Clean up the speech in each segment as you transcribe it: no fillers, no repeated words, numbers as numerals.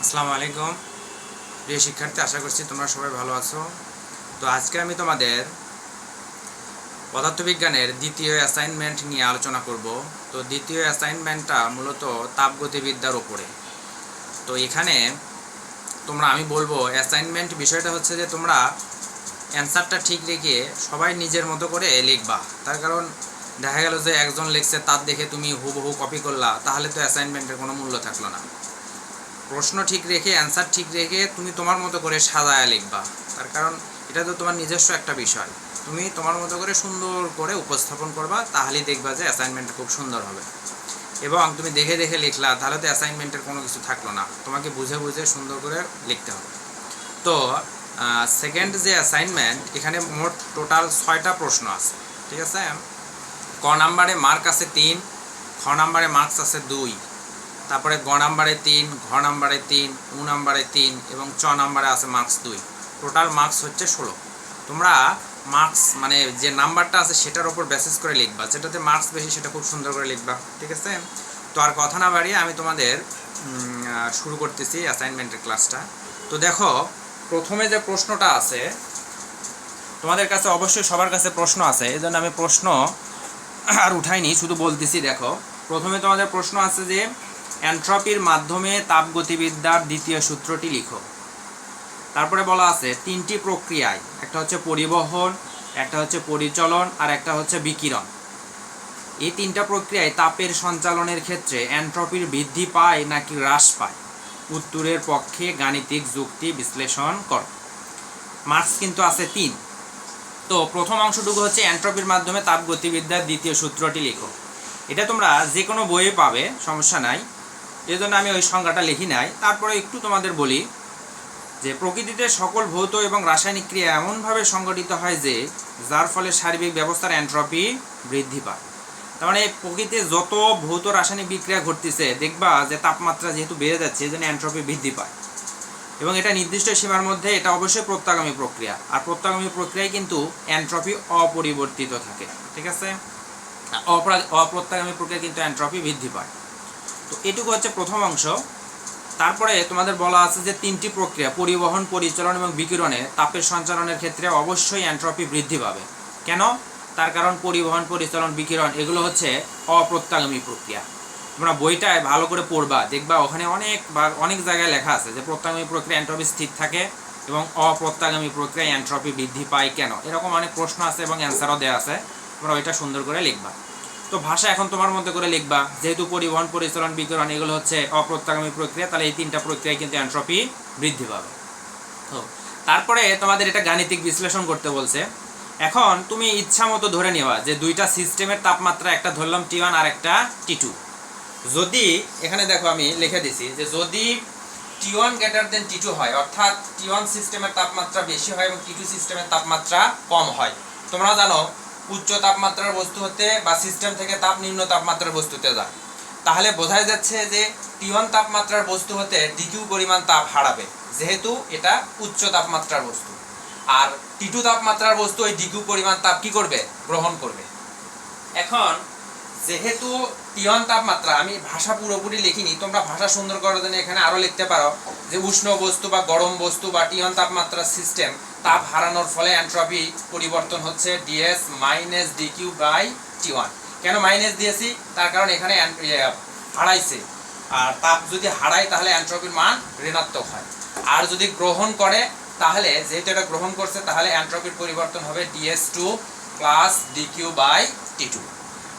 আসসালামু আলাইকুম প্রিয় শিক্ষার্থী, আশা করছি তোমরা সবাই ভালো আছো। তো আজকে আমি তোমাদের পদার্থবিজ্ঞানের দ্বিতীয় অ্যাসাইনমেন্ট নিয়ে আলোচনা করব। তো দ্বিতীয় অ্যাসাইনমেন্টটা মূলত তাপগতিবিদ্যার উপরে। তো এখানে আমি বলবো অ্যাসাইনমেন্ট বিষয়টা হচ্ছে যে তোমরা অ্যান্সারটা ঠিক রেখে সবাই নিজের মতো করে লিখবা। তার কারণ দেখা গেল যে একজন লিখছে তার দেখে তুমি হুবহু কপি করলা, তাহলে তো অ্যাসাইনমেন্টের কোনো মূল্য থাকলো না। প্রশ্ন ঠিক রেখে অ্যান্সার ঠিক রেখে তুমি তোমার মতো করে সাজায়া লিখবা। তার কারণ এটা তো তোমার নিজস্ব একটা বিষয়, তুমি তোমার মতো করে সুন্দর করে উপস্থাপন করবা, তাহলেই দেখবা যে অ্যাসাইনমেন্ট খুব সুন্দর হবে। এবং তুমি দেখে দেখে লিখলা, তাহলে তো অ্যাসাইনমেন্টের কোনো কিছু থাকলো না, তোমাকে বুঝে বুঝে সুন্দর করে লিখতে হবে। তো সেকেন্ড যে অ্যাসাইনমেন্ট, এখানে মোট টোটাল 6টা প্রশ্ন আছে, ঠিক আছে। ক নাম্বারে মার্ক আছে 3, খ নাম্বারে মার্কস আছে 2, তারপরে গ নাম্বারে 3, ঘ নাম্বারে 3, উ নাম্বারে 3 এবং চ নাম্বারে আছে মার্কস 2। টোটাল মার্কস হচ্ছে 16। তোমরা মার্কস মানে যে নাম্বারটা আছে সেটার উপর বেসিস করে লিখবা, যেটাতে মার্কস বেশি সেটা খুব সুন্দর করে লিখবা, ঠিক আছে। তো আর কথা না বাড়িয়ে আমি তোমাদের শুরু করতেছি অ্যাসাইনমেন্টের ক্লাসটা। তো দেখো, প্রথমে যে প্রশ্নটা আছে তোমাদের কাছে অবশ্যই সবার কাছে প্রশ্ন আছে, এই জন্য আমি প্রশ্ন আর উঠাইনি, শুধু বলতেছি। দেখো, প্রথমে তোমাদের প্রশ্ন আছে যে এন্ট্রপির মাধ্যমে তাপগতিবিদ্যার দ্বিতীয় সূত্রটি লিখো। তারপরে বলা আছে 3টি প্রক্রিয়ায়, একটা হচ্ছে পরিবহন, একটা হচ্ছে পরিচলন আর একটা হচ্ছে বিকিরণ। এই 3টা প্রক্রিয়ায় তাপের সঞ্চালনের ক্ষেত্রে এন্ট্রপির বৃদ্ধি পায় নাকি হ্রাস পায়? উত্তরের পক্ষে গাণিতিক যুক্তি বিশ্লেষণ করো। মার্কস কিন্তু আছে 3। তো প্রথম অংশটুকু হচ্ছে এন্ট্রপির মাধ্যমে তাপগতিবিদ্যার দ্বিতীয় সূত্রটি লিখো। এটা তোমরা যে কোনো বইয়ে পাবে, সমস্যা নাই, এই জন্য আমি ওই সংজ্ঞাটা লিখি নাই। তারপরে একটু তোমাদের বলি যে প্রকৃতিতে সকল ভৌত এবং রাসায়নিক ক্রিয়া এমনভাবে সংগঠিত হয় যে যার ফলে সার্বিক ব্যবস্থার এন্ট্রপি বৃদ্ধি পায়। তার মানে প্রকৃতিতে যত ভৌত রাসায়নিক বিক্রিয়া ঘটতেছে, দেখবা যে তাপমাত্রা যেহেতু বেড়ে যাচ্ছে, এই জন্য এন্ট্রপি বৃদ্ধি পায়। এবং এটা নির্দিষ্ট সীমার মধ্যে, এটা অবশ্যই প্রত্যাগামী প্রক্রিয়া, আর প্রত্যাগামী প্রক্রিয়ায় কিন্তু এন্ট্রপি অপরিবর্তিত থাকে, ঠিক আছে। অপ্রত্যাগামী প্রক্রিয়া কিন্তু এন্ট্রপি বৃদ্ধি পায়। তো এটুকু হচ্ছে প্রথম অংশ। তারপরে তোমাদের বলা আছে যে 3টি প্রক্রিয়া পরিবহন, পরিচালন এবং বিকিরণে তাপের সঞ্চালনের ক্ষেত্রে অবশ্যই এন্ট্রপি বৃদ্ধি পাবে। কেন? তার কারণ পরিবহন, পরিচালন, বিকিরণ এগুলো হচ্ছে অপ্রত্যাগামী প্রক্রিয়া। তোমরা বইটায় ভালো করে পড়বা, দেখবা ওখানে অনেক জায়গায় লেখা আছে যে প্রত্যাগামী প্রক্রিয়া এন্ট্রপি স্থির থাকে এবং অপ্রত্যাগামী প্রক্রিয়া এন্ট্রপি বৃদ্ধি পায় কেন, এরকম অনেক প্রশ্ন আছে এবং অ্যান্সারও দেওয়া আছে। তোমরা ওইটা সুন্দর করে লিখবা। তো ভাষা এখন তোমার মধ্যে করে লিখবা, যেহেতু পরিবহন, পরিচালন, বিকিরণ এগুলো হচ্ছে অপ্রত্যাগামী প্রক্রিয়া, তাহলে এই 3টা প্রক্রিয়ায় কিন্তু এন্ট্রপি বৃদ্ধি পাবে। তো তারপরে তোমাদের এটা গাণিতিক বিশ্লেষণ করতে বলছে। এখন তুমি ইচ্ছা মতো ধরে নেওয়া যে 2টা সিস্টেমের তাপমাত্রা, একটা ধরলাম T1 আর একটা T2। যদি এখানে দেখো আমি লিখে দিছি যে যদি T1 গ্রেটার দেন T2 হয়, অর্থাৎ T1 সিস্টেমের তাপমাত্রা বেশি হয় এবং T2 সিস্টেমের তাপমাত্রা কম হয়। তোমরা জানো উচ্চ তাপমাত্রার বস্তু হতে বা সিস্টেম থেকে তাপ নিম্ন তাপমাত্রার বস্তুতে যায়, তাহলে বোঝাই যাচ্ছে যে T1 তাপমাত্রার বস্তু হতে dQ পরিমাণ তাপ হারাবে, যেহেতু এটা উচ্চ তাপমাত্রার বস্তু। আর T2 তাপমাত্রার বস্তু ওই dQ পরিমাণ তাপ কি করবে? গ্রহণ করবে। এখন যেহেতু T1 তাপমাত্রা, আমি ভাষা পুরোপুরি লিখিনি, তোমরা ভাষা সুন্দর করার জন্য এখানে আরো লিখতে পারো যে উষ্ণ বস্তু বা গরম বস্তু বা T1 তাপমাত্রার সিস্টেম তাপ হারানোর ফলে এন্ট্রপি পরিবর্তন হচ্ছে ds minus dQ by T1। কেন মাইনাস দিয়েছি? তার কারণ এখানে হারাইছে, আর তাপ যদি হারায় তাহলে এন্ট্রপির মান ঋণাত্মক হয়। আর যদি গ্রহণ করে, তাহলে যেহেতু এটা গ্রহণ করছে, তাহলে এন্ট্রপির পরিবর্তন হবে ds2 plus dQ by T2।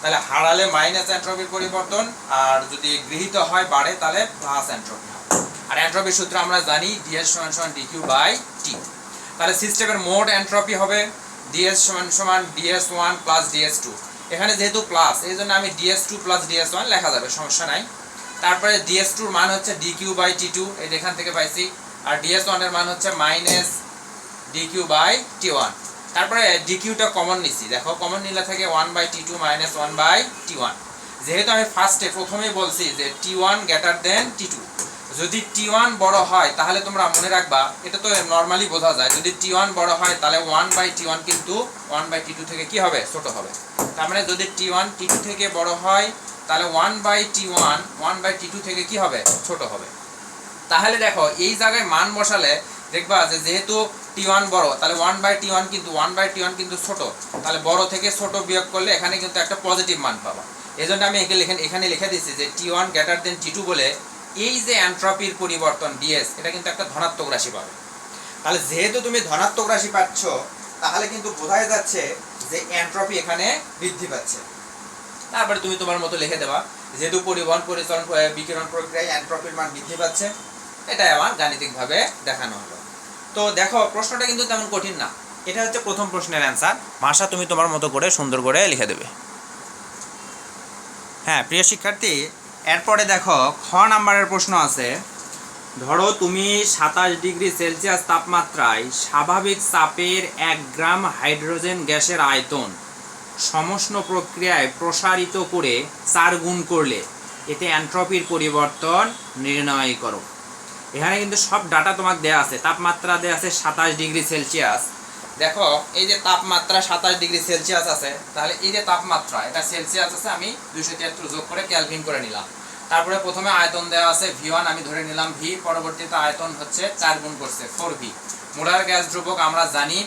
তাহলে হারালে মাইনাস এন্ট্রপির পরিবর্তন, আর যদি গৃহীত হয় বাড়ে তাহলে প্লাস এন্ট্রপি হয়। আর এন্ট্রপির সূত্র আমরা জানি ds = dQ বাই T। তাহলে সিস্টেমের মোট এন্ট্রপি হবে ds = ds1 প্লাস ds2। এখানে যেহেতু প্লাস, এই জন্য আমি ds2 প্লাস ds1 লেখা যাবে, সমস্যা নাই। তারপরে ds2 এর মান হচ্ছে dQ বাই T2, এই এখান থেকে পাইছি। আর ds1 এর মান হচ্ছে মাইনাস dQ বাই T1। তারপরে dQটা কমন নিছি, দেখো কমন নিলে থাকে 1/T2 মাইনাস 1/T1। যেহেতু আমি প্রথমেই বলছি যে T1 গ্রেটার দেন T2, যদি T1 বড় হয় তাহলে তোমরা মনে রাখবা, এটা তো নরমালি বোঝা যায়, যদি T1 বড় হয় তাহলে 1/T1 কিন্তু 1/T2 থেকে কি হবে? ছোট হবে। তার মানে যদি T1 T2 থেকে বড় হয় তাহলে 1/T1 1/T2 থেকে কি হবে? ছোট হবে। তাহলে দেখো এই জায়গায় মান বসালে দেখবা যে যেহেতু T1 বড়, তাহলে 1/T1 কিন্তু 1/T1 কিন্তু ছোট, তাহলে বড় থেকে ছোট বিয়োগ করলে এখানে কিন্তু একটা পজিটিভ মান পাবা। এজন্য আমি এখানে লিখে দিয়েছি যে T1 গ্রেটার দেন T2 বলে এই যে এনট্রপির পরিবর্তন ds এটা কিন্তু একটা ধনাত্মক রাশি পাবে। তাহলে যেহেতু তুমি ধনাত্মক রাশি পাচ্ছ, তাহলে কিন্তু বোঝাই যাচ্ছে যে এনট্রপি এখানে বৃদ্ধি পাচ্ছে। তারপরে তুমি তোমার মতো লিখে দেবা যেহেতু পরিবহন পরিচালন বিকিরণ প্রক্রিয়ায় এনট্রপির মান বৃদ্ধি পাচ্ছে, এটাই আমার গাণিতিকভাবে দেখানো হলো। তো দেখো প্রশ্নটা কিন্তু তেমন কঠিন না। এটা হচ্ছে প্রথম প্রশ্নের অ্যান্সার। ভাষা তুমি তোমার মতো করে সুন্দর করে লিখে দেবে। হ্যাঁ প্রিয় শিক্ষার্থী, এরপরে দেখো খ নাম্বারের প্রশ্ন আছে। ধরো তুমি 27 ডিগ্রি সেলসিয়াস তাপমাত্রায় স্বাভাবিক চাপের 1 গ্রাম হাইড্রোজেন গ্যাসের আয়তন সমষ্ণ প্রক্রিয়ায় প্রসারিত করে 4 গুণ করলে এতে এনট্রপির পরিবর্তন নির্ণয় করো। এখানে কিন্তু সব ডাটা তোমাকে দেওয়া আছে। তাপমাত্রা দেওয়া আছে 27 ডিগ্রি সেলসিয়াস। দেখো এই যে তাপমাত্রা 27 ডিগ্রি সেলসিয়াস আছে, তাহলে এই যে তাপমাত্রা এটা সেলসিয়াস আছে, আমি 273 যোগ করে ক্যালভিন করে নিলাম। তারপরে প্রথমে আয়তন দেওয়া আছে V1, আমি ধরে নিলাম V, পরবর্তীতে আয়তন হচ্ছে 4 গুণ করছে 4V। মোলার গ্যাস ধ্রুবক আমরা জানি,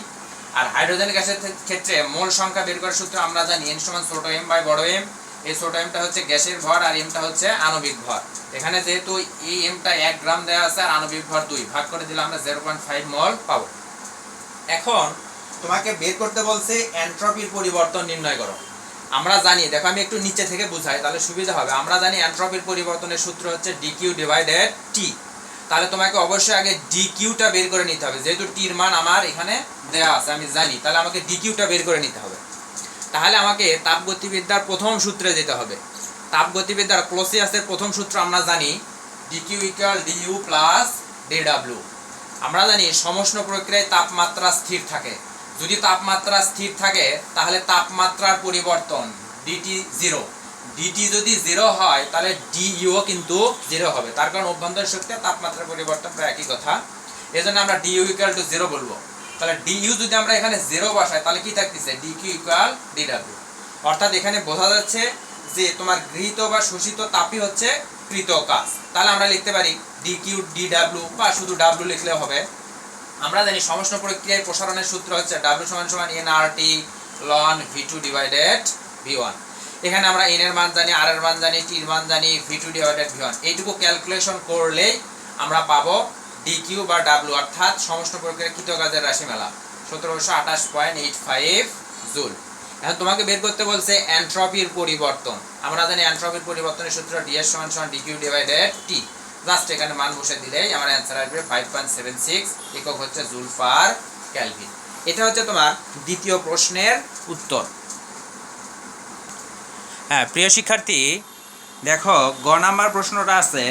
আর হাইড্রোজেন গ্যাসের ক্ষেত্রে মোল সংখ্যা বের করার সূত্র আমরা জানি n সমান ছোট m বাই বড় m। এই ছোট mটা হচ্ছে গ্যাসের ভর আর mটা হচ্ছে আণবিক ভর। এখানে যেহেতু এই mটা 1 গ্রাম দেওয়া আছে আর আণবিক ভর 2, ভাগ করে দিলে আমরা 0.5 মোল পাবো। এখন তোমাকে বের করতে বলছে এনট্রপির পরিবর্তন নির্ণয় করো। আমরা জানি, দেখো আমি একটু নিচে থেকে বুঝাই তাহলে সুবিধা হবে। আমরা জানি এনট্রপির পরিবর্তনের সূত্র হচ্ছে dq ডিভাইডেড t। তাহলে তোমাকে অবশ্যই আগে dqটা বের করে নিতে হবে, যেহেতু t এর মান আমার এখানে দেওয়া আছে আমি জানি, তাহলে আমাকে dqটা বের করে নিতে হবে। তাহলে আমাকে তাপগতিবিদ্যার প্রথম সূত্রে যেতে হবে। তাপগতিবিদ্যার ক্লোসিয়াসের প্রথম সূত্র আমরা জানি dq = du + dw। আমরা জানি সমষ্ণ প্রক্রিয়ায় তাপমাত্রা স্থির থাকে। যদি তাপমাত্রা স্থির থাকে তাহলে তাপমাত্রার পরিবর্তন dt 0। dt যদি 0 হয় তাহলে du কিন্তু 0 হবে, তার কারণ অভ্যন্তরীণ শক্তি আর তাপমাত্রার পরিবর্তন প্রায় একই কথা। এজন্য আমরা du = 0 বলবো। তাহলে du যদি আমরা এখানে 0 বসাই তাহলে কি থাকতেছে dq = dw। অর্থাৎ এখানে বোঝা যাচ্ছে যে তোমার গৃহীত বা শোষিত তাপই হচ্ছে কৃত কাজ। তাহলে আমরা লিখতে পারি dq dw বা শুধু w লিখলেও হবে। আমরা জানি সমষ্ণ প্রক্রিয়ায় প্রসারণের সূত্র হচ্ছে w = nRT ln V2 divided V1। এখানে আমরা n এর মান জানি, r এর মান জানি, t এর মান জানি, V2 ডিভাইডেড V1। এইটুকু ক্যালকুলেশন করলেই আমরা পাবো dq বা w, অর্থাৎ সমষ্ণ প্রক্রিয়ায় কৃত কাজের রাশিমালা 1728.85 জুল। এখন তোমাকে বের করতে বলছে এনট্রপির পরিবর্তন। আমরা জানি এনট্রপির পরিবর্তনের সূত্র ds = dq divided t। Just এখানে মান বসে দিলেই আমার অ্যান্সার আসবে 5.76, একক হচ্ছে জুল পার কেলভিন। এটা হচ্ছে তোমার দ্বিতীয় প্রশ্নের উত্তর। হ্যাঁ প্রিয় শিক্ষার্থী, দেখো গ নাম্বার প্রশ্নটা আছে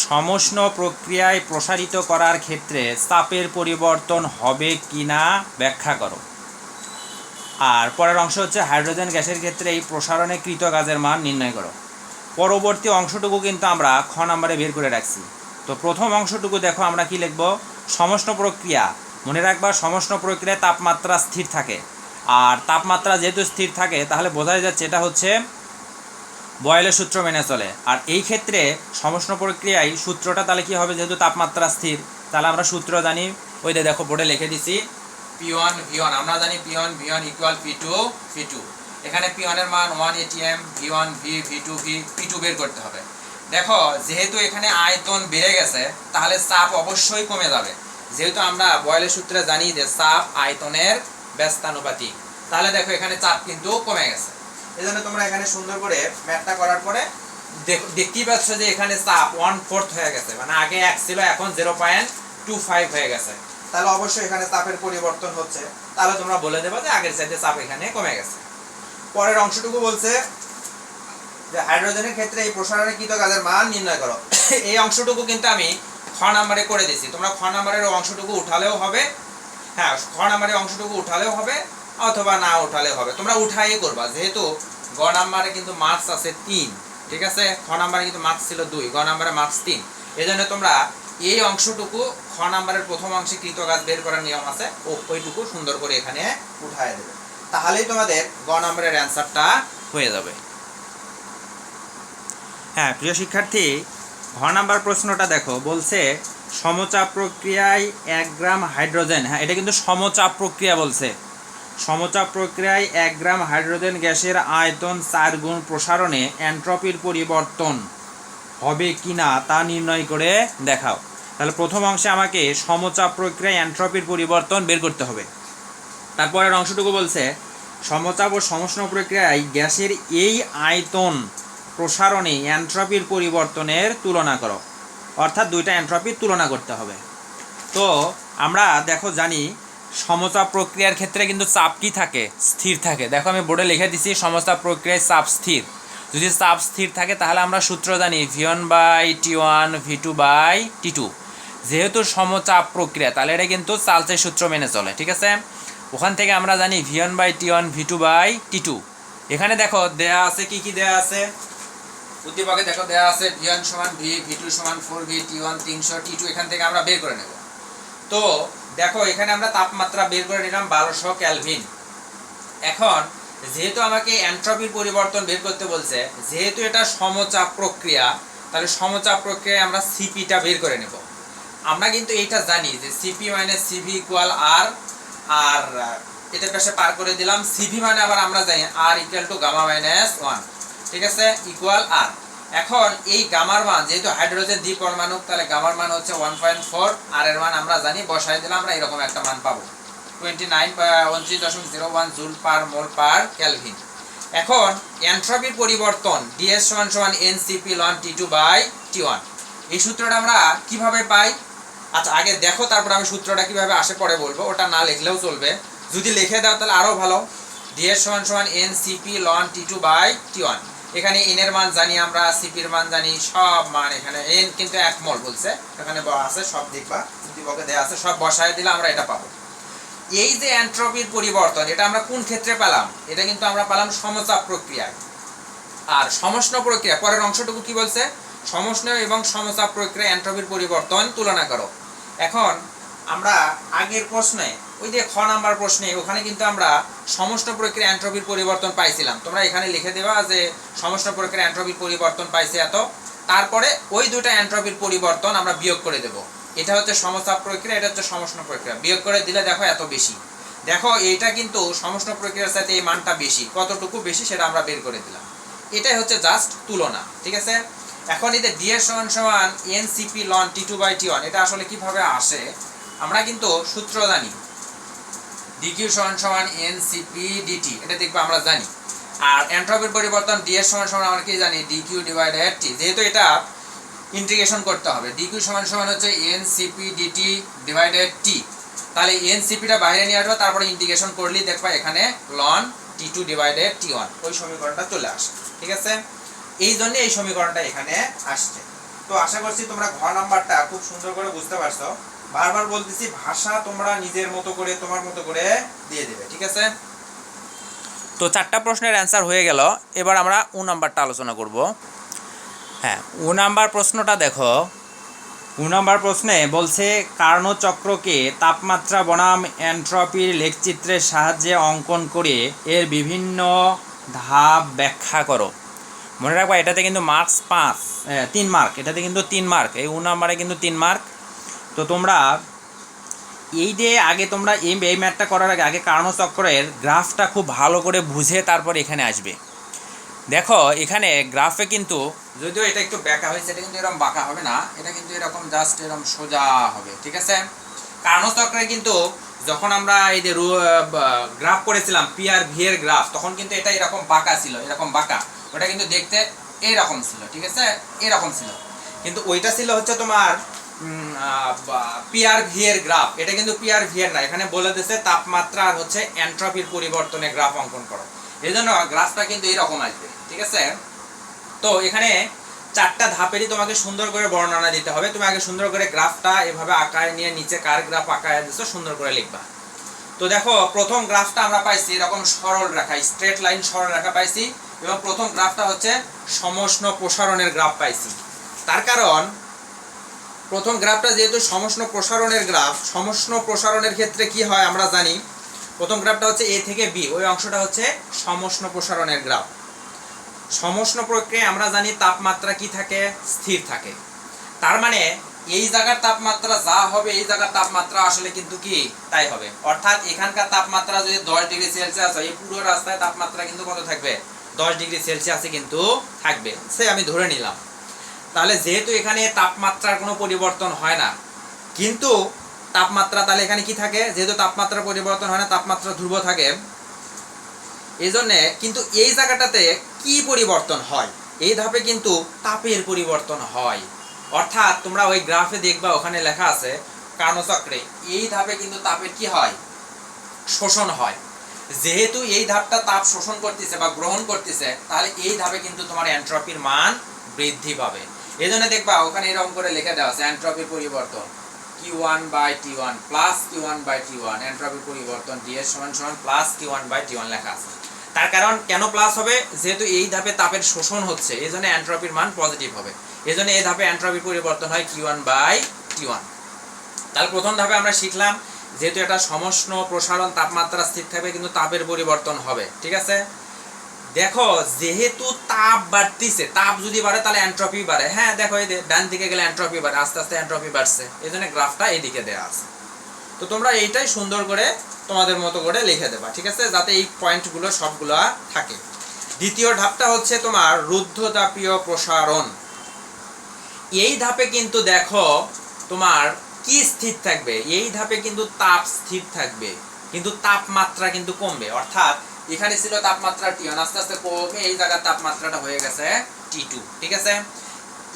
সমষ্ণ প্রক্রিয়ায় প্রসারিত করার ক্ষেত্রে চাপের পরিবর্তন হবে কিনা ব্যাখ্যা করো। আর পরের অংশ হচ্ছে হাইড্রোজেন গ্যাসের ক্ষেত্রে এই প্রসারণে কৃত কাজের মান নির্ণয় করো। পরবর্তী অংশটুকু কিন্তু আমরা খ নাম্বারে বের করে রাখছি। তো প্রথম অংশটুকু দেখো আমরা কি লিখব, সমষ্ণ প্রক্রিয়া। মনে রাখবা সমষ্ণ প্রক্রিয়ায় তাপমাত্রা স্থির থাকে, আর তাপমাত্রা যেহেতু স্থির থাকে তাহলে বোঝা যাচ্ছে এটা হচ্ছে বয়েলের সূত্র মেনে চলে। আর এই ক্ষেত্রে সমষ্ণ প্রক্রিয়ায় সূত্রটা তাহলে কি হবে, যেহেতু তাপমাত্রা স্থির তাহলে আমরা সূত্র জানি, ওই দেখো বোর্ডে লিখে দিছি P1 V1। আমরা জানি P1 V1 = P2 V2। এখানে P1 এর মান 1 atm, V1 V, V2 V, P2 বের করতে হবে। দেখো যেহেতু এখানে আয়তন বেড়ে গেছে তাহলে চাপ অবশ্যই কমে যাবে, যেহেতু আমরা বয়েলের সূত্রে জানি যে চাপ আয়তনের ব্যস্তানুপাতিক। তাহলে দেখো এখানে চাপ কিন্তু কমে গেছে। এজন্য তোমরা এখানে সুন্দর করে ম্যাথটা করার পরে দেখতেই পাচ্ছ যে এখানে চাপ 1/4 হয়ে গেছে, মানে আগে 1 ছিল এখন 0.25 হয়ে গেছে। তাহলে অবশ্যই এখানে চাপের পরিবর্তন হচ্ছে। তাহলে তোমরা বলে দেবা যে আগের চাইতে চাপ এখানে কমে গেছে। পরের অংশটুকু বলছে যে হাইড্রোজেনের ক্ষেত্রে এই প্রসারণে কৃত কাজের মান নির্ণয় করো। এই অংশটুকু কিন্তু আমি খ নাম্বারে করে দিয়েছি, তোমরা খ নাম্বারের অংশটুকু উঠালেও হবে। হ্যাঁ খ নাম্বারের অংশটুকু উঠালেও হবে অথবা না উঠালেও হবে, তোমরা উঠাই করবা, যেহেতু গ নাম্বারে কিন্তু মার্কস আছে 3, ঠিক আছে। খ নাম্বারে কিন্তু মার্কস ছিল 2, গ নাম্বারে মার্কস 3। এজন্য তোমরা এই অংশটুকু খ নাম্বারের প্রথম অংশে কৃত কাজ বের করার নিয়ম আছে, ওইটুকু সুন্দর করে এখানে উঠায় দেবে, তাহলেই তোমাদের গ নাম্বারের অ্যান্সারটা হয়ে যাবে। হ্যাঁ প্রিয় শিক্ষার্থী, ঘ নাম্বার প্রশ্নটা দেখো, বলছে সমচাপ প্রক্রিয়ায় 1 গ্রাম হাইড্রোজেন, হ্যাঁ এটা কিন্তু সমচাপ প্রক্রিয়া বলছে, সমচাপ প্রক্রিয়ায় 1 গ্রাম হাইড্রোজেন গ্যাসের আয়তন 4 গুণ প্রসারণে এন্ট্রপির পরিবর্তন হবে কিনা তা নির্ণয় করে দেখাও। তাহলে প্রথম অংশে আমাকে সমচাপ প্রক্রিয়ায় এন্ট্রপির পরিবর্তন বের করতে হবে। তারপরের অংশটুকু বলছে সমচাপ ও সমষ্ণ প্রক্রিয়ায় গ্যাসের এই আয়তন প্রসারণে এন্ট্রপির পরিবর্তনের তুলনা করো, অর্থাৎ দুইটা এন্ট্রপির তুলনা করতে হবে। তো আমরা দেখো জানি সমচাপ প্রক্রিয়ার ক্ষেত্রে কিন্তু চাপ কি থাকে, স্থির থাকে। দেখো আমি বোর্ডে লিখে দিচ্ছি সমচাপ প্রক্রিয়ায় চাপ স্থির। যদি চাপ স্থির থাকে তাহলে আমরা সূত্র জানি V1/T1 V2/T2। যেহেতু সমচাপ প্রক্রিয়া তাহলে এটা কিন্তু চার্লসের সূত্র মেনে চলে, ঠিক আছে। ওখান থেকে আমরা জানি V1/T1 V2/T2। এখানে দেখো দেয়া আছে কি কি দেয়া আছে, উদ্দীপকে দেখো দেয়া আছে V1 সমান V, V2 সমান 4V, T1 300, T2 এখান থেকে আমরা বের করে নেব। তো দেখো এখানে আমরা তাপমাত্রা বের করে নিলাম 1200 কেলভিন। এখন যেহেতু আমাকে এন্ট্রপির পরিবর্তন বের করতে বলছে, যেহেতু এটা সমচাপ প্রক্রিয়া, তাহলে সমচাপ প্রক্রিয়ায় আমরা সিপিটা বের করে নেব। আমরা কিন্তু এইটা জানি যে সিপি মাইনাস সিভি ইকুয়াল আর, আর এটা পাশে পার করে দিলাম। সিভি মানে আবার আমরা জানি আর ইকুয়াল টু গামা মাইনাস 1, ঠিক আছে, ইকুয়াল আর। এখন এই গামার মান যেহেতু হাইড্রোজেন দ্বিপরমাণু, তাহলে গামার মান হচ্ছে 1.4, আর এর মান আমরা জানি, বসাই দিলাম আমরা এরকম একটা মান পাবো 29.01 জুল পার মোল পার কেলভিন। এখন এন্ট্রপির পরিবর্তন DS = NCP ln T2/T1, এই সূত্রটা আমরা কিভাবে পাই? আচ্ছা আগে দেখো, তারপর আমি সূত্রটা কিভাবে আসে পরে বলবো, ওটা না লিখলেও চলবে, যদি লিখে দাও তাহলে আরো ভালো। DS = NCP ln T2/T1, এখানে n এর মান জানি আমরা, cp এর মান জানি, সব মান এখানে n কিন্তু 1 মোল বলছে, এখানে আছে সব দেখবা উদ্দীপকে দেয়া আছে, সব বসায় দিলে আমরা এটা পাবো। এই যে এন্ট্রপির পরিবর্তন, এটা আমরা কোন ক্ষেত্রে পেলাম? এটা কিন্তু আমরা পেলাম সমচাপ প্রক্রিয়ায়। আর সমষ্ণ প্রক্রিয়া, পরের অংশটুকু কি বলছে, সমষ্ণ এবং সমচাপ প্রক্রিয়া এন্ট্রপির পরিবর্তন তুলনা করো। এখন আমরা আগের প্রশ্নে, ওই যে খ নাম্বার প্রশ্নে, ওখানে কিন্তু আমরা সমষ্ণ প্রক্রিয়া এন্ট্রপির পরিবর্তন পাইছিলাম। তোমরা এখানে লিখে দেবা যে সমষ্ণ প্রক্রিয়া এন্ট্রপির পরিবর্তন পাইছে এত, তারপরে ওই দুটো এন্ট্রপির পরিবর্তন আমরা বিয়োগ করে দেব। এটা হচ্ছে সমচাপ প্রক্রিয়া, এটা হচ্ছে সমষ্ণ প্রক্রিয়া, বিয়োগ করে দিলে দেখো এত বেশি। দেখো এইটা কিন্তু সমষ্ণ প্রক্রিয়ার সাথে এই মানটা বেশি, কতটুকু বেশি সেটা আমরা বের করে দিলাম। এটাই হচ্ছে জাস্ট তুলনা, ঠিক আছে। এখন এই যে DS = NCP ln T2/T1, এটা আসলে কিভাবে আসে? আমরা কিন্তু সূত্র জানি dq = NCP dt, এটা দেখবো আমরা জানি। আর এন্ট্রপির পরিবর্তন DS = আমরা কি জানি, dq/T, যেহেতু এটা ইন্টিগ্রেশন করতে হবে, dq = হচ্ছে NCP dt/T, তাহলে NCPটা বাইরে নিয়ে আসবে, তারপরে ইন্টিগ্রেশন করলেই দেখবা এখানে ln T2/T1 ওই সমীকরণটা চলে আসে, ঠিক আছে। এই জন্য এই সমীকরণটা এখানে আসছে। তো আশা করছি তোমরা ঘ নাম্বারটা খুব সুন্দর করে বুঝতে পারছো। বারবার বলতেছি ভাষা তোমরা নিজের মতো করে তোমার মতো করে দিয়ে দেবে, ঠিক আছে। তো 4টা প্রশ্নের অ্যান্সার হয়ে গেল, এবার আমরা উ নাম্বারটা আলোচনা করব। হ্যাঁ, উ নাম্বার প্রশ্নটা দেখো। উ নাম্বার প্রশ্নে বলছে কার্নো চক্রকে তাপমাত্রা বনাম এন্ট্রপির লেখচিত্রের সাহায্যে অঙ্কন করে এর বিভিন্ন ধাপ ব্যাখ্যা করো। মনে রাখবা এটাতে কিন্তু মার্কস 3 মার্ক, এটাতে কিন্তু 3 মার্ক, এই উ নাম্বারে কিন্তু 3 মার্ক। তো তোমরা এই যে আগে তোমরা এই ম্যাথটা করার আগে কার্নো চক্রের গ্রাফটা খুব ভালো করে বুঝে তারপর এখানে আসবে। দেখো এখানে গ্রাফে কিন্তু যদিও এটা একটু বাঁকা হয়েছে, এটা কিন্তু এরকম বাঁকা হবে না, এটা কিন্তু এরকম জাস্ট এরকম সোজা হবে, ঠিক আছে। কার্নো চক্রে কিন্তু যখন আমরা এই যে গ্রাফ করেছিলাম PRV এর গ্রাফ, তখন কিন্তু এটা এরকম বাঁকা ছিল, এরকম বাঁকা, ওটা কিন্তু দেখতে এইরকম ছিল, ঠিক আছে, এরকম ছিল। কিন্তু ওইটা ছিল হচ্ছে তোমার PRV এর গ্রাফ, এটা কিন্তু PRV এর না, এখানে বলে দিয়েছে তাপমাত্রা আর হচ্ছে এন্ট্রপির পরিবর্তনে গ্রাফ অঙ্কন করো, এই জন্য গ্রাফটা কিন্তু এরকম আসবে, ঠিক আছে। তো এখানে 4টা ধাপেরই তোমাকে সুন্দর করে বর্ণনা দিতে হবে। তুমি আগে সুন্দর করে গ্রাফটা এভাবে আঁকায় নিয়ে নিচে কার গ্রাফ আঁকায় দিছো সুন্দর করে লিখবা। তো দেখো প্রথম গ্রাফটা আমরা পাইছি এরকম সরল রেখা, স্ট্রেট লাইন সরল রেখা পাইছি, এবং প্রথম গ্রাফটা হচ্ছে সমষ্ণ প্রসারণের গ্রাফ পাইছি। তার কারণ প্রথম গ্রাফটা যেহেতু সমষ্ণ প্রসারণের গ্রাফ, সমষ্ণ প্রসারণের ক্ষেত্রে কি হয় আমরা জানি, প্রথম গ্রাফটা হচ্ছে A থেকে B, ওই অংশটা হচ্ছে সমষ্ণ প্রসারণের গ্রাফ। সমষ্ণ প্রক্রিয়ায় আমরা জানি তাপমাত্রা কি থাকে, স্থির থাকে। তার মানে এই জায়গার তাপমাত্রা যা হবে এই জায়গার তাপমাত্রা আসলে কিন্তু কি তাই হবে। অর্থাৎ এখানকার তাপমাত্রা যদি 10 ডিগ্রি সেলসিয়াস হয়, এই পুরো রাস্তায় তাপমাত্রা কিন্তু কত থাকবে, 10 ডিগ্রি সেলসিয়াসে কিন্তু থাকবে, সে আমি ধরে নিলাম। তাহলে যেহেতু এখানে তাপমাত্রার কোনো পরিবর্তন হয় না, কিন্তু তাপমাত্রা তাহলে এখানে কি থাকে, যেহেতু তাপমাত্রার পরিবর্তন হয় না, তাপমাত্রা ধ্রুব থাকে, এই জন্যে কিন্তু এই জায়গাটাতে কি পরিবর্তন হয়, এই ধাপে কিন্তু তাপের পরিবর্তন হয়। অর্থাৎ তোমরা ওই গ্রাফে দেখবা ওখানে লেখা আছে কার্নোচক্রে এই ধাপে কিন্তু তাপের কি হয়, শোষণ হয়। যেহেতু এই ধাপটা তাপ শোষণ করতেছে বা গ্রহণ করতেছে, তাহলে এই ধাপে কিন্তু তোমার এন্ট্রপির মান বৃদ্ধি পাবে। এই জন্য দেখবা ওখানে এরকম করে লিখে দেওয়া আছে এন্ট্রপির পরিবর্তন Q1/T1 প্লাস Q1/T1, এন্ট্রপির পরিবর্তন DS = প্লাস Q1/T1 লেখা আছে। তার কারণ কেন প্লাস হবে, যেহেতু এই ধাপে তাপের শোষণ হচ্ছে, এই জন্য এন্ট্রপির মান পজিটিভ হবে। এই জন্য এই ধাপে এন্ট্রপির পরিবর্তন হয় Q1/T1। তাহলে প্রথম ধাপে আমরা শিখলাম যেহেতু এটা সমষ্ণ প্রসারণ, তাপমাত্রা স্থির থাকবে কিন্তু তাপের পরিবর্তন হবে। ঠিক আছে, দেখো যেহেতু তাপ বাড়তিছে, তাপ যদি বাড়ে তাহলে এন্ট্রপি বাড়ে। হ্যাঁ দেখো এই ডান দিকে গেলে এন্ট্রপি বাড়ে, আস্তে আস্তে এন্ট্রপি বাড়ছে, এই জন্য গ্রাফটা এইদিকে দেওয়া আছে। তো তোমরা এইটাই সুন্দর করে তোমাদের মতো করে লিখে দেবা, ঠিক আছে, যাতে এই পয়েন্টগুলো সবগুলো থাকে। দ্বিতীয় ধাপটা হচ্ছে তোমার রুদ্ধতাপীয় প্রসারণ। এই ধাপে কিন্তু দেখো তোমার কি স্থির থাকবে, এই ধাপে কিন্তু তাপ স্থির থাকবে, কিন্তু তাপমাত্রা কিন্তু কমবে। অর্থাৎ এখানে ছিল তাপমাত্রা T1, আস্তে আস্তে কমে এই জায়গার তাপমাত্রাটা হয়ে গেছে T2। ঠিক আছে,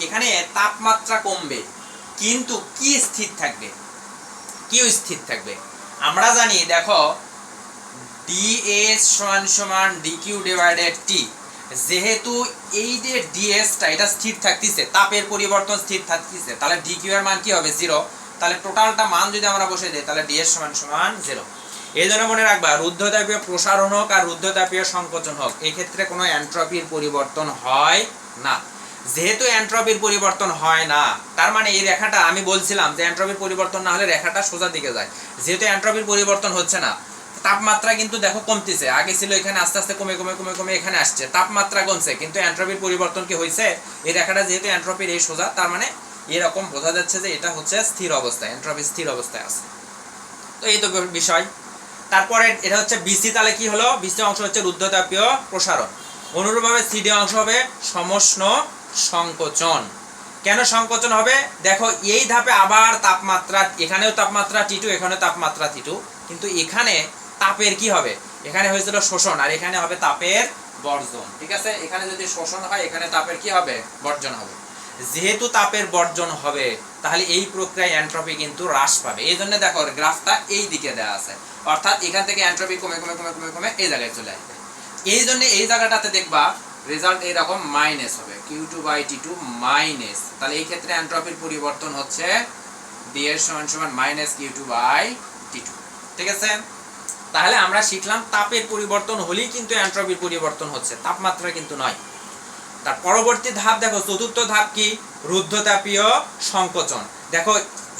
এখানে তাপমাত্রা কমবে কিন্তু কি স্থির থাকবে, কি স্থির থাকবে আমরা জানি। দেখো DS = dQ/T, যেহেতু এই যে DS-টা এটা স্থির থাকতেছে, তাপের পরিবর্তন স্থির থাকতেছে, তাহলে dQ এর মান কি হবে 0। তাহলে টোটালটা মান যদি আমরা বসে দিই তাহলে DS = 0। এই জন্য মনে রাখবা রুদ্ধতাপীয় প্রসারণ হোক আর রুদ্ধতাপীয় সংকোচন হোক, এই ক্ষেত্রে কোনো এন্ট্রপির পরিবর্তন হয় না। যেহেতু এন্ট্রপির পরিবর্তন হয় না, তার মানে এই রেখাটা আমি বলছিলাম যে এন্ট্রপির পরিবর্তন না হলে রেখাটা সোজা দিকে যায়। যেহেতু এন্ট্রপির পরিবর্তন হচ্ছে না, তাপমাত্রা কিন্তু দেখো কমতেছে, আগে ছিল এখানে, আস্তে আস্তে কমে কমে কমে কমে এখানে আসছে, তাপমাত্রা কমছে, কিন্তু এন্ট্রপির পরিবর্তন কি হয়েছে, এই রেখাটা যেহেতু এন্ট্রপির এই সোজা, তার মানে এরকম বোঝা যাচ্ছে যে এটা হচ্ছে স্থির অবস্থায়, এন্ট্রপি স্থির অবস্থায় আছে। তো এই তো বিষয়। তারপরে এটা হচ্ছে BC, তাহলে কি হলো, BC অংশ হচ্ছে রুদ্ধতাপীয় প্রসারণ। অনুরূপভাবে CD অংশ হবে সমষ্ণ সংকোচন। কেন সংকোচন হবে, দেখো এই ধাপে আবার তাপমাত্রা, এখানেও তাপমাত্রা T2, এখানেও তাপমাত্রা T2, কিন্তু এখানে তাপের কি হবে, এখানে হয়েছিল শোষণ আর এখানে হবে তাপের বর্জন। ঠিক আছে, এখানে যদি শোষণ হয় এখানে তাপের কি হবে, বর্জন হবে। যেহেতু তাপের বর্জন হবে তাহলে এই প্রক্রিয়ায় এন্ট্রপি কিন্তু হ্রাস পাবে। এই জন্য দেখো গ্রাফটা এই দিকে দেওয়া আছে, অর্থাৎ এখান থেকে এন্ট্রপি কমে কমে কমে কমে কমে এই জায়গায় চলে আসবে। এই জন্য এই জায়গাটাতে দেখবা রেজাল্ট এইরকম মাইনাস হবে, Q2/T2 মাইনাস। তাহলে এই ক্ষেত্রে এন্ট্রপির পরিবর্তন হচ্ছে DS = -Q2/T2। ঠিক আছে, তাহলে আমরা শিখলাম তাপের পরিবর্তন হলেই কিন্তু এন্ট্রপির পরিবর্তন হচ্ছে, তাপমাত্রা কিন্তু নয়। তার পরবর্তী ধাপ দেখো, চতুর্থ ধাপ কি, রুদ্ধতাপীয় সংকোচন। দেখো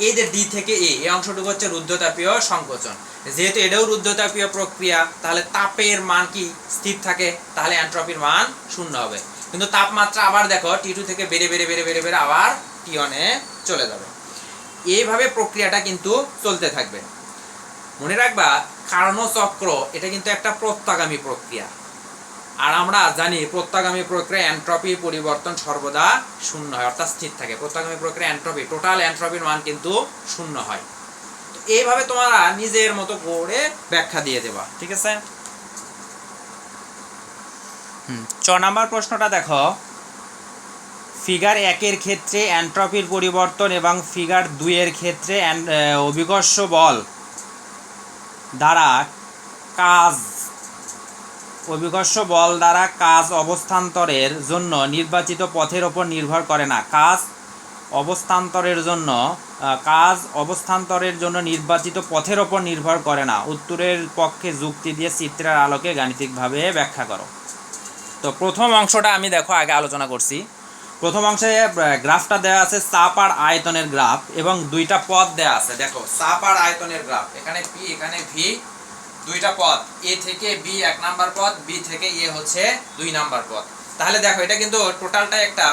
এই যে D থেকে A, এই অংশটুকু হচ্ছে রুদ্ধতাপীয় সংকোচন। যেহেতু এটাও রুদ্ধতাপীয় প্রক্রিয়া, তাহলে তাপের মান কি স্থির থাকে, তাহলে এন্ট্রপির মান 0 হবে। কিন্তু তাপমাত্রা আবার দেখো T2 থেকে বেড়ে বেড়ে বেড়ে বেড়ে বেড়ে আবার T1 এ চলে যাবে। এইভাবে প্রক্রিয়াটা কিন্তু চলতে থাকবে। মনে রাখবা কার্নোচক্র এটা কিন্তু একটা প্রত্যাগামী প্রক্রিয়া, আর আমরা জানি প্রত্যাগামী প্রক্রিয়া এন্ট্রপির পরিবর্তন সর্বদা 0 হয়, অর্থাৎ স্থির থাকে। প্রত্যাগামী প্রক্রিয়া এন্ট্রপি, টোটাল এন্ট্রপির মান কিন্তু 0 হয়। তো এইভাবে তোমরা নিজের মতো করে ব্যাখ্যা দিয়ে দেবা। ঠিক আছে, 6 নাম্বার প্রশ্নটা দেখো, ফিগার 1 এর ক্ষেত্রে এন্ট্রপির পরিবর্তন এবং ফিগার 2 এর ক্ষেত্রে অভিকর্ষ বল দ্বারা কাজ অবস্থান্তরের জন্য নির্বাচিত পথের ওপর নির্ভর করে না। কাজ অবস্থান্তরের জন্য নির্বাচিত পথের ওপর নির্ভর করে না। উত্তরের পক্ষে যুক্তি দিয়ে চিত্রের আলোকে গাণিতিকভাবে ব্যাখ্যা করো। তো প্রথম অংশটা আমি দেখো আগে আলোচনা করছি। প্রথম অংশে গ্রাফটা দেওয়া আছে চাপ আর আয়তনের গ্রাফ, এবং দুইটা পথ দেওয়া আছে। দেখো চাপ আর আয়তনের গ্রাফ, এখানে P এখানে V, দুইটা পথ, A থেকে B 1 নাম্বার পথ, B থেকে A হচ্ছে 2 নাম্বার পথ। তাহলে দেখো এটা কিন্তু টোটালটা একটা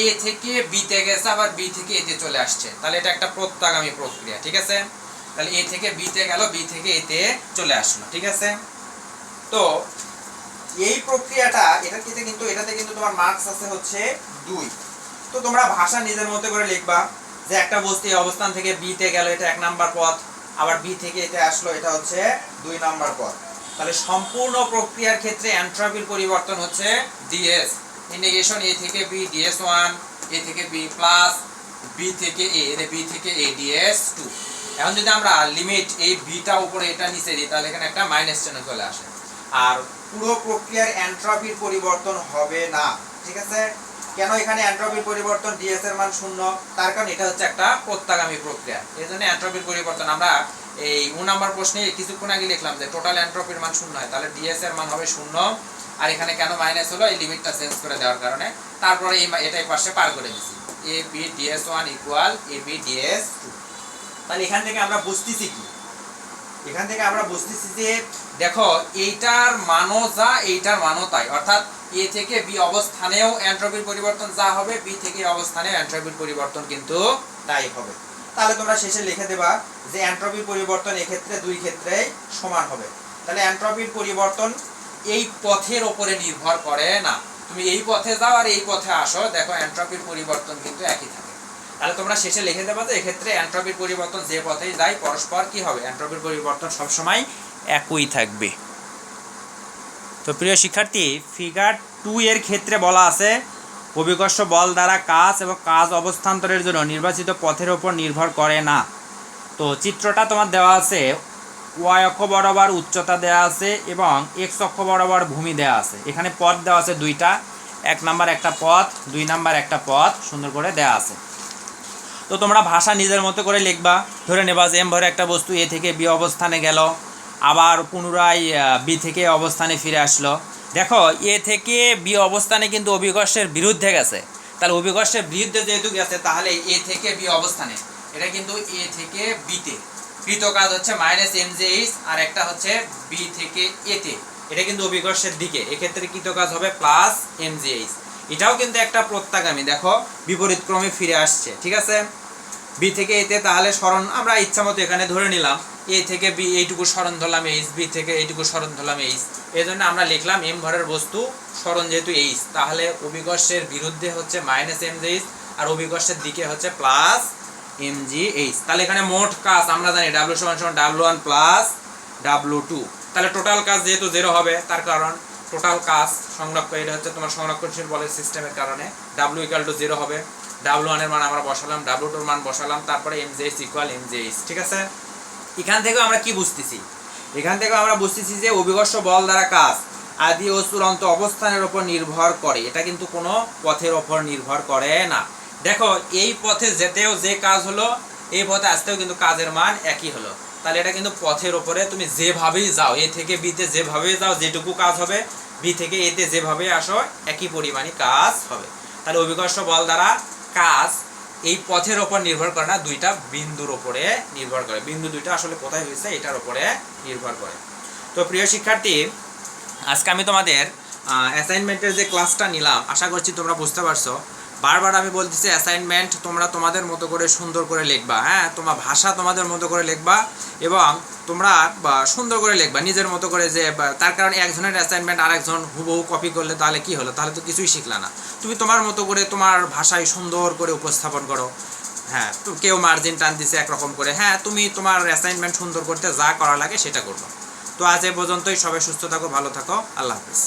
এ থেকে বিতে গেছে আবার বি থেকে এতে চলে আসছে, তাহলে এটা একটা প্রত্যাগামী প্রক্রিয়া। ঠিক আছে, তাহলে এ থেকে বিতে গেল, বি থেকে এতে চলে আসলো। ঠিক আছে, তো এই প্রক্রিয়াটা এটাতে কিন্তু তোমার মার্কস আছে হচ্ছে 2। তো তোমরা ভাষা নিজের মতো করে লিখবা যে একটা বস্তু এই অবস্থান থেকে বি তে গেল, এটা 1 নাম্বার পথ, আবার বি থেকে এতে আসলো, এটা হচ্ছে 2 নাম্বার পথ। তাহলে সম্পূর্ণ প্রক্রিয়ার ক্ষেত্রে এনট্রপির পরিবর্তন হচ্ছে ds ইন্টিগ্রেশন a থেকে b ds1, a থেকে b প্লাস b থেকে a, b থেকে a ds2। এখন যদি আমরা লিমিট এই bটা উপরে এটা নিচে দিই, তাহলে এখানে একটা মাইনাস চিহ্ন চলে আসে, আর পুরো প্রক্রিয়ার এনট্রপির পরিবর্তন হবে না। ঠিক আছে, কেন এখানে এনট্রপির পরিবর্তন, ds এর মান 0, তার কারণ এটা হচ্ছে একটা প্রত্যাগামী প্রক্রিয়া, এজন্য এনট্রপির পরিবর্তন। আমরা এই 9 নাম্বার প্রশ্নে কিছুক্ষণ আগে লিখলাম যে টোটাল এনট্রপির মান 0 হয়, তাহলে ds এর মান হবে 0, আর এখানে কেন মাইনাস হলো, এই লিমিটটা চেঞ্জ করে দেওয়ার কারণে। তারপরে এটাই পাশে পার করে দিছি, ab ds1 equal ab ds2। তাহলে এখান থেকে আমরা বুঝতেছি কি, এখান থেকে আমরা বুঝতেছি যে দেখো এইটার মানও যা, এইটার মানও তাই, অর্থাৎ এ থেকে বি অবস্থানেও এনট্রপির পরিবর্তন যা হবে, বি থেকে অবস্থানে এনট্রপির পরিবর্তন কিন্তু তাই হবে। তাহলে তোমরা শেষে লিখে দেবা যে এনট্রপির পরিবর্তন এক্ষেত্রে দুই ক্ষেত্রেই সমান হবে। তাহলে এনট্রপির পরিবর্তন এই পথের উপরে নির্ভর করে না, তুমি এই পথে যাও আর এই পথে আসো, দেখো এনট্রপির পরিবর্তন কিন্তু একই থাকে। তাহলে তোমরা শেষে লিখে দেবা যে এক্ষেত্রে এনট্রপির পরিবর্তন যে পথেই যায় পরস্পর কি হবে, এনট্রপির পরিবর্তন সবসময় একই থাকবে। তো প্রিয় শিক্ষার্থী, ফিগার 2 এর ক্ষেত্রে বলা আছে অভিকর্ষ বল দ্বারা কাজ এবং কাজ অবস্থান্তরের জন্য নির্বাচিত পথের উপর নির্ভর করে না। তো চিত্রটা তোমার দেওয়া আছে, y অক্ষ বরাবর উচ্চতা দেওয়া আছে এবং x অক্ষ বরাবর ভূমি দেওয়া আছে। এখানে পথ দেওয়া আছে দুইটা, 1 নাম্বার একটা পথ, 2 নাম্বার একটা পথ সুন্দর করে দেওয়া আছে। তো তোমরা ভাষা নিজের মতো করে লিখবা। ধরে নেবা যে m ভরে একটা বস্তু a থেকে b অবস্থানে গেল, আবার পুনরায় বি থেকে অবস্থানে ফিরে আসলো। দেখো এ থেকে বি অবস্থানে কিন্তু অভিকর্ষের বিরুদ্ধে গেছে, তাহলে অভিকর্ষের বিরুদ্ধে যেহেতু গেছে, তাহলে এ থেকে বি অবস্থানে, এটা কিন্তু এ থেকে বিতে কৃত কাজ হচ্ছে -mgh, আর একটা হচ্ছে বি থেকে এতে, এটা কিন্তু অভিকর্ষের দিকে, এক্ষেত্রে কৃত কাজ হবে +mgh। এটাও কিন্তু একটা প্রত্যাগামী, দেখো বিপরীত ক্রমে ফিরে আসছে। ঠিক আছে, বি থেকে এতে, তাহলে সরণ আমরা ইচ্ছা মতো এখানে ধরে নিলাম, এ থেকে বি এইটুকু সরণ ধরলাম h, বি থেকে এইটুকু সরণ ধরলাম h, এই জন্য আমরা লিখলাম m ভরের বস্তু সরণ যেহেতু h, তাহলে অভিকর্ষের বিরুদ্ধে হচ্ছে -mgh আর অভিকর্ষের দিকে হচ্ছে +mgh। তাহলে এখানে মোট কাজ আমরা জানি w = w1 + w2, তাহলে টোটাল কাজ যেহেতু 0 হবে, তার কারণ টোটাল কাজ সংরক্ষণ, এটা হচ্ছে তোমার সংরক্ষণশীল বলের সিস্টেমের কারণে w = 0 হবে, w1 এর মান আমরা বসালাম, w2 এর মান বসালাম, তারপরে mgh = mgh। ঠিক আছে, এখান থেকে আমরা কি বুঝতেছি, এখান থেকে আমরা বুঝতেছি যে অভিকর্ষ বল দ্বারা কাজ আদি ও চূড়ান্ত অবস্থানের উপর নির্ভর করে, এটা কিন্তু কোনো পথের উপর নির্ভর করে না। দেখো এই পথে যেতেও যে কাজ হলো, এই পথে আসতেও কিন্তু কাজের মান একই হলো, তাহলে এটা কিন্তু পথের উপরে তুমি যেভাবেই যাও, এ থেকে বিতে যেভাবেই যাও যেটুকু কাজ হবে, বি থেকে এতে যেভাবে আসো একই পরিমাণই কাজ হবে। তাহলে অভিকর্ষ বল দ্বারা কাজ এই পথের ওপর নির্ভর করে না, দুইটা বিন্দুর উপরে নির্ভর করে, বিন্দু দুইটা আসলে কোথায় হয়েছে এটার উপরে নির্ভর করে। তো প্রিয় শিক্ষার্থী, আজকে আমি তোমাদের অ্যাসাইনমেন্টের যে ক্লাসটা নিলাম, আশা করছি তোমরা বুঝতে পারছো। বারবার আমি বলতেছি অ্যাসাইনমেন্ট তোমরা তোমাদের মতো করে সুন্দর করে লিখবা, হ্যাঁ, তোমার ভাষা তোমাদের মতো করে লিখবা এবং তোমরা সুন্দর করে লিখবা নিজের মতো করে, যে তার কারণ একজনের অ্যাসাইনমেন্ট আরেকজন হুবহু কপি করলে তাহলে কি হলো, তাহলে তো কিছুই শিখলা না। তুমি তোমার মতো করে তোমার ভাষায় সুন্দর করে উপস্থাপন করো, হ্যাঁ, তো কেউ মার্জিন টান দিছে একরকম করে, হ্যাঁ, তুমি তোমার অ্যাসাইনমেন্ট সুন্দর করতে যা করা লাগে সেটা করবো। তো আজ এ পর্যন্তই, সবাই সুস্থ থাকো, ভালো থাকো, আল্লাহ হাফেজ।